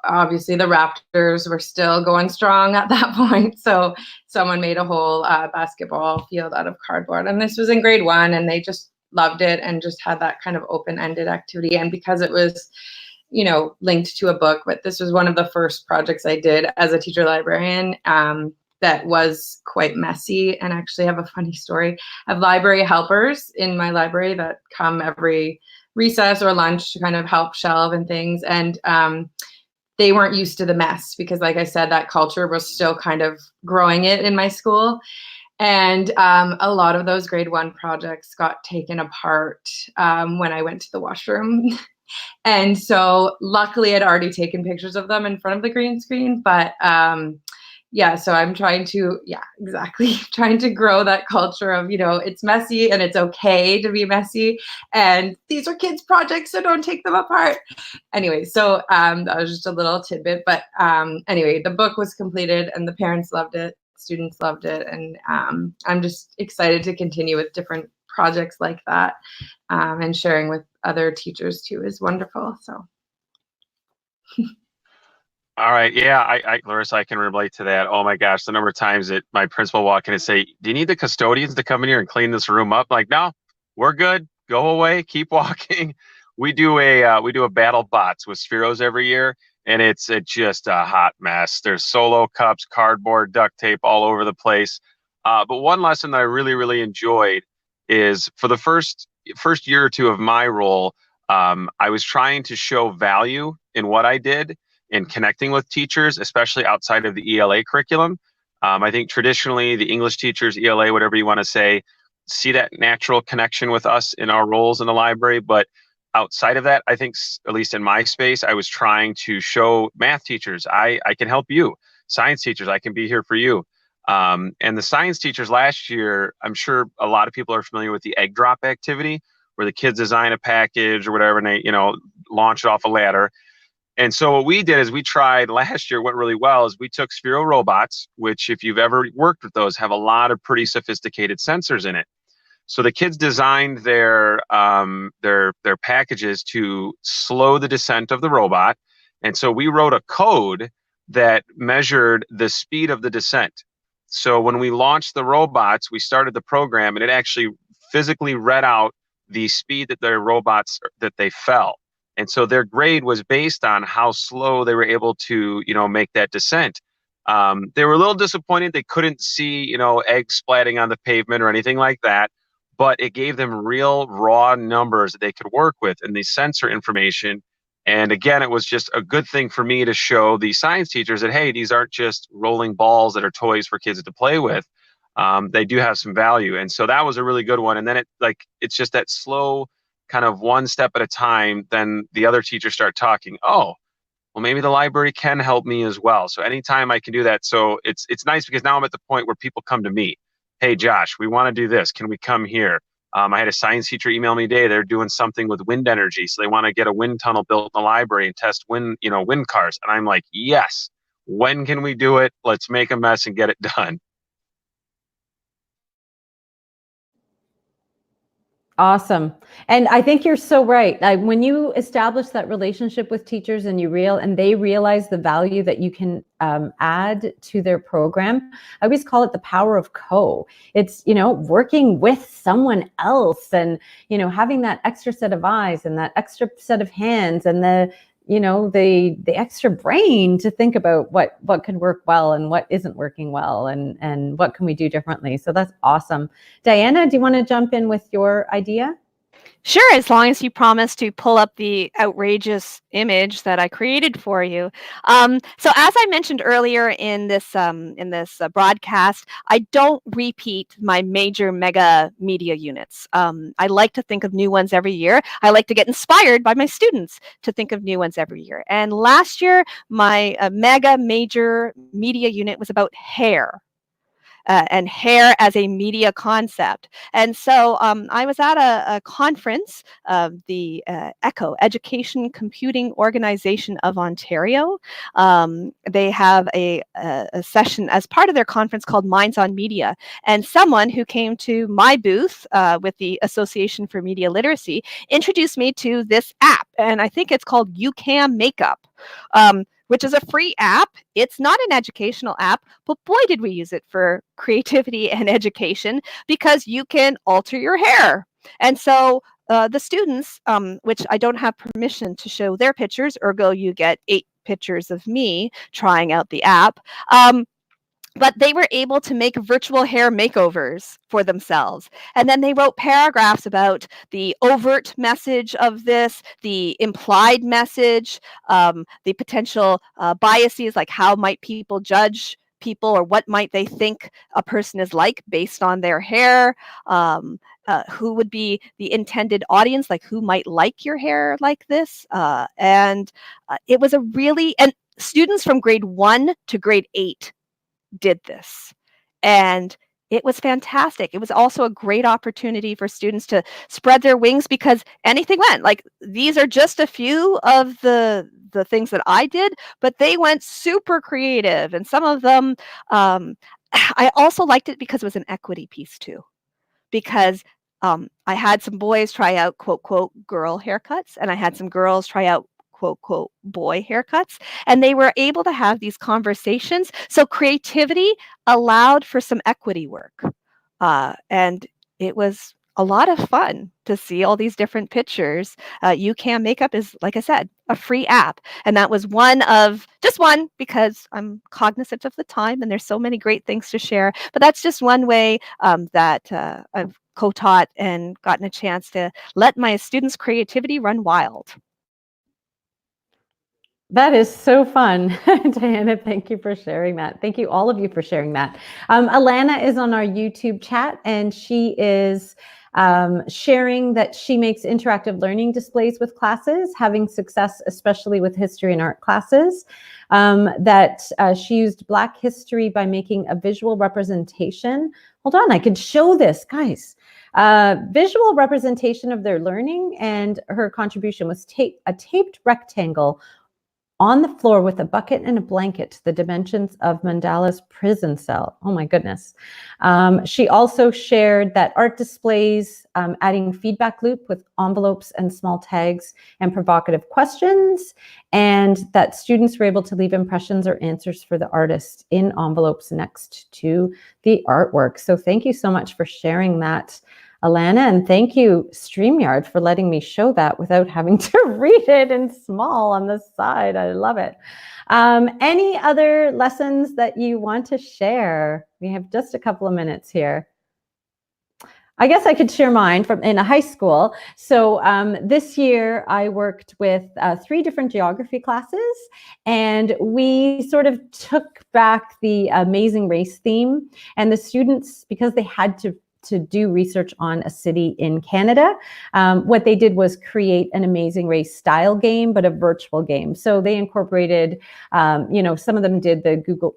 obviously the Raptors were still going strong at that point. So someone made a whole basketball field out of cardboard. And this was in grade 1, and they just loved it and just had that kind of open-ended activity. And because it was, you know, linked to a book, but this was one of the first projects I did as a teacher librarian that was quite messy. And actually have a funny story. I have library helpers in my library that come every recess or lunch to kind of help shelve and things. And they weren't used to the mess because, like I said, that culture was still kind of growing it in my school. And a lot of those grade 1 projects got taken apart when I went to the washroom. And so luckily I'd already taken pictures of them in front of the green screen, but yeah, so I'm trying to, trying to grow that culture of, you know, it's messy and it's okay to be messy. And these are kids' projects, so don't take them apart. Anyway, so that was just a little tidbit. But anyway, the book was completed and the parents loved it, students loved it. And I'm just excited to continue with different projects like that, and sharing with other teachers too is wonderful. So. All right. Yeah, I Larissa, I can relate to that. Oh my gosh, the number of times that my principal walk in and say, "Do you need the custodians to come in here and clean this room up?" I'm like, no, we're good. Go away. Keep walking. We do a battle bots with Spheros every year, and it's just a hot mess. There's Solo cups, cardboard, duct tape all over the place. But one lesson that I really, really enjoyed is for the first year or 2 of my role, I was trying to show value in what I did in connecting with teachers, especially outside of the ELA curriculum. I think traditionally the English teachers, ELA, whatever you want to say, see that natural connection with us in our roles in the library. But outside of that, I think, at least in my space, I was trying to show math teachers, I can help you. Science teachers, I can be here for you. And the science teachers last year, I'm sure a lot of people are familiar with the egg drop activity, where the kids design a package or whatever, and they, you know, launch it off a ladder. And so what we did is we tried last year, what really well is we took Sphero robots, which if you've ever worked with those, have a lot of pretty sophisticated sensors in it. So the kids designed their packages to slow the descent of the robot. And so we wrote a code that measured the speed of the descent. So when we launched the robots, we started the program and it actually physically read out the speed that their robots, that they fell. And so their grade was based on how slow they were able to, you know, make that descent. They were a little disappointed they couldn't see, you know, eggs splatting on the pavement or anything like that, but it gave them real raw numbers that they could work with and the sensor information. And again, it was just a good thing for me to show the science teachers that, hey, these aren't just rolling balls that are toys for kids to play with. They do have some value. And so that was a really good one. And then it's just that slow kind of one step at a time, then the other teachers start talking, oh, well, maybe the library can help me as well. So anytime I can do that. So it's nice because now I'm at the point where people come to me. Hey, Josh, we want to do this. Can we come here? I had a science teacher email me today. They're doing something with wind energy. So they want to get a wind tunnel built in the library and test wind cars. And I'm like, yes, when can we do it? Let's make a mess and get it done. Awesome. And I think you're so right. When you establish that relationship with teachers and they realize the value that you can add to their program, I always call it the power of co. It's, you know, working with someone else and, you know, having that extra set of eyes and that extra set of hands and the extra brain to think about what could work well and what isn't working well and what can we do differently. So that's awesome. Diana, do you want to jump in with your idea? Sure, as long as you promise to pull up the outrageous image that I created for you. So as I mentioned earlier in this broadcast, I don't repeat my major mega media units. I like to think of new ones every year. I like to get inspired by my students to think of new ones every year. And last year, my mega major media unit was about hair. And hair as a media concept. And so I was at a conference of the ECHO, Education Computing Organization of Ontario. They have a session as part of their conference called Minds on Media. And someone who came to my booth with the Association for Media Literacy introduced me to this app. And I think it's called UCAM Makeup. Which is a free app. It's not an educational app, but boy, did we use it for creativity and education, because you can alter your hair. And so the students, which I don't have permission to show their pictures, ergo you get 8 pictures of me trying out the app. But they were able to make virtual hair makeovers for themselves. And then they wrote paragraphs about the overt message of this, the implied message, the potential biases, like how might people judge people, or what might they think a person is like based on their hair, who would be the intended audience, like who might like your hair like this. And it was and students from grade 1 to grade 8 did this, and it was fantastic. It was also a great opportunity for students to spread their wings, because anything went. Like, these are just a few of the things that I did, but they went super creative. And some of them, I also liked it because it was an equity piece too, because I had some boys try out quote, quote, girl haircuts, and I had some girls try out quote, quote, boy haircuts, and they were able to have these conversations. So creativity allowed for some equity work. And it was a lot of fun to see all these different pictures. UCAM Makeup is, like I said, a free app. And that was just one, because I'm cognizant of the time and there's so many great things to share. But that's just one way that I've co-taught and gotten a chance to let my students' creativity run wild. That is so fun. Diana, thank you for sharing that. Thank you, all of you, for sharing that. Alana is on our YouTube chat, and she is sharing that she makes interactive learning displays with classes, having success, especially with history and art classes, that she used Black history by making a visual representation. Hold on, I could show this, guys. Visual representation of their learning, and her contribution was a taped rectangle on the floor with a bucket and a blanket, the dimensions of Mandela's prison cell. Oh my goodness. She also shared that art displays, adding feedback loop with envelopes and small tags and provocative questions, and that students were able to leave impressions or answers for the artist in envelopes next to the artwork. So thank you so much for sharing that, Alana, and thank you, StreamYard, for letting me show that without having to read it in small on the side. I love it. Any other lessons that you want to share? We have just a couple of minutes here. I guess I could share mine from in a high school. So this year I worked with 3 different geography classes, and we sort of took back the Amazing Race theme, and the students, because they had to do research on a city in Canada, what they did was create an Amazing Race style game, but a virtual game. So they incorporated, some of them did the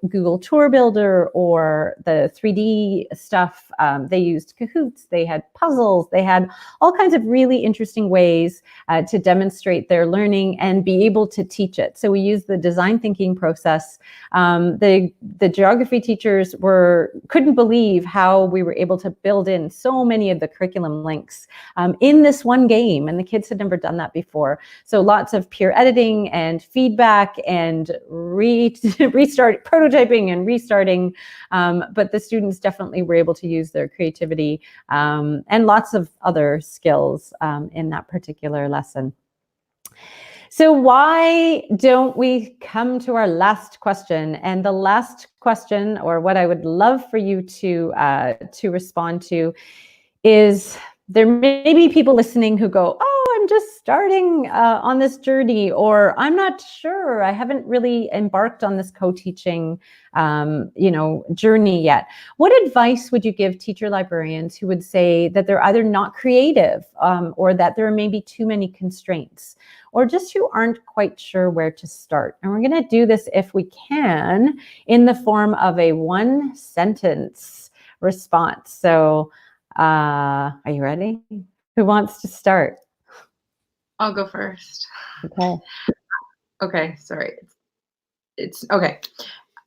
Google Tour Builder or the 3D stuff. They used Kahoots, they had puzzles, they had all kinds of really interesting ways to demonstrate their learning and be able to teach it. So we used the design thinking process. The geography teachers couldn't believe how we were able to build in so many of the curriculum links in this one game, and the kids had never done that before. So lots of peer editing and feedback and restart prototyping and restarting, but the students definitely were able to use their creativity and lots of other skills in that particular lesson. So why don't we come to our last question? And the last question, or what I would love for you to respond to, is there may be people listening who go, oh, I'm just starting on this journey, or I'm not sure, I haven't really embarked on this co-teaching journey yet. What advice would you give teacher librarians who would say that they're either not creative or that there are maybe too many constraints, or just who aren't quite sure where to start? And we're going to do this, if we can, in the form of a one-sentence response. So are you ready? Who wants to start? I'll go first. Okay. Okay, sorry. It's okay.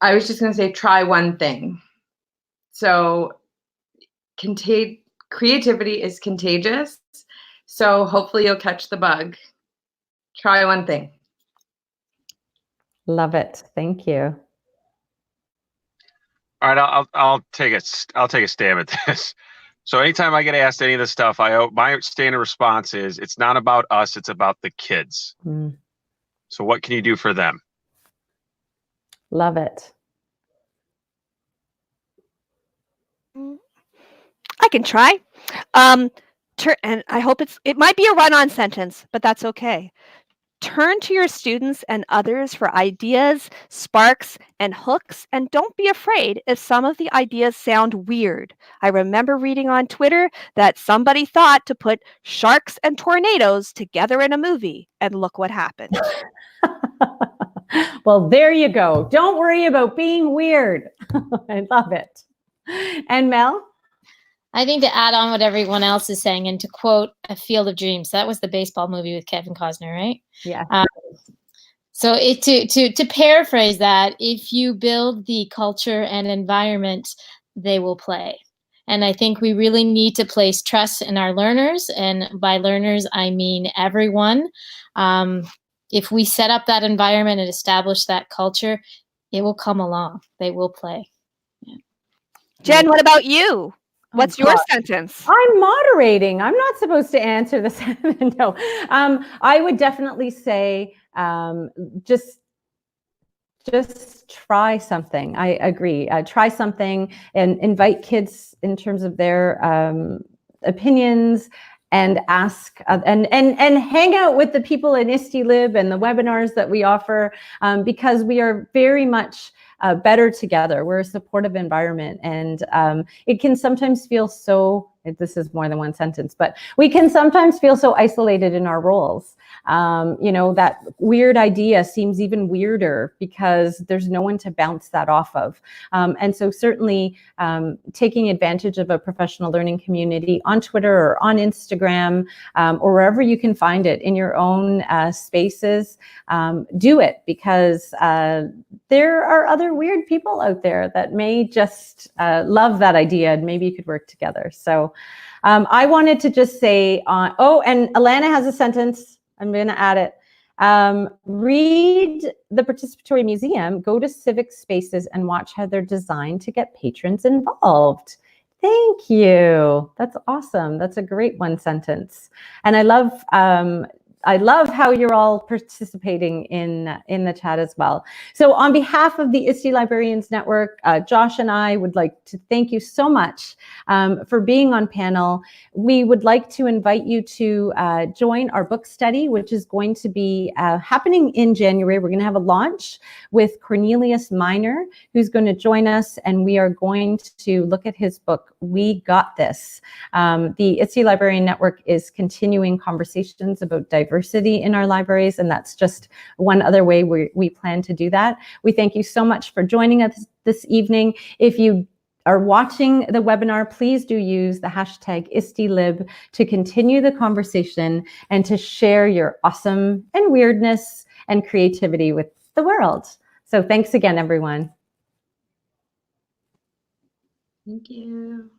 I was just going to say, try one thing. So creativity is contagious. So hopefully you'll catch the bug. Try one thing. Love it. Thank you. All right, I'll take a stab at this. So anytime I get asked any of this stuff, my standard response is, it's not about us, it's about the kids. So what can you do for them? Love it. I can try. And I hope it might be a run-on sentence, but that's okay. Turn to your students and others for ideas, sparks, and hooks, and don't be afraid if some of the ideas sound weird. I remember reading on Twitter that somebody thought to put sharks and tornadoes together in a movie, and look what happened. Well, there you go. Don't worry about being weird. I love it. And Mel? I think to add on what everyone else is saying, and to quote A Field of Dreams, that was the baseball movie with Kevin Costner, right? Yeah. So to paraphrase that, if you build the culture and environment, they will play. And I think we really need to place trust in our learners. And by learners, I mean everyone. If we set up that environment and establish that culture, it will come along. They will play. Yeah. Jen, what about you? What's your sentence? I'm moderating. I'm not supposed to answer this. No, I would definitely say just try something. I agree. Try something and invite kids in terms of their opinions, and ask and hang out with the people in ISTELib and the webinars that we offer, because we are very much better together. We're a supportive environment, and it can sometimes feel so, this is more than one sentence, but we can sometimes feel so isolated in our roles. That weird idea seems even weirder because there's no one to bounce that off of. And so certainly taking advantage of a professional learning community on Twitter or on Instagram, or wherever you can find it in your own spaces, do it, because there are other weird people out there that may just love that idea, and maybe you could work together. So I wanted to just say, and Alana has a sentence. I'm going to add it. Read the Participatory Museum, go to civic spaces, and watch how they're designed to get patrons involved. Thank you. That's awesome. That's a great one sentence. And I love how you're all participating in the chat as well. So on behalf of the ISTE Librarians Network, Josh and I would like to thank you so much for being on panel. We would like to invite you to join our book study, which is going to be happening in January. We're going to have a launch with Cornelius Minor, who's going to join us, and we are going to look at his book, We Got This. The ISTE Librarian Network is continuing conversations about diversity in our libraries, and that's just one other way we plan to do that. We thank you so much for joining us this evening. If you are watching the webinar, please do use the hashtag ISTELib to continue the conversation and to share your awesome and weirdness and creativity with the world. So thanks again, everyone. Thank you.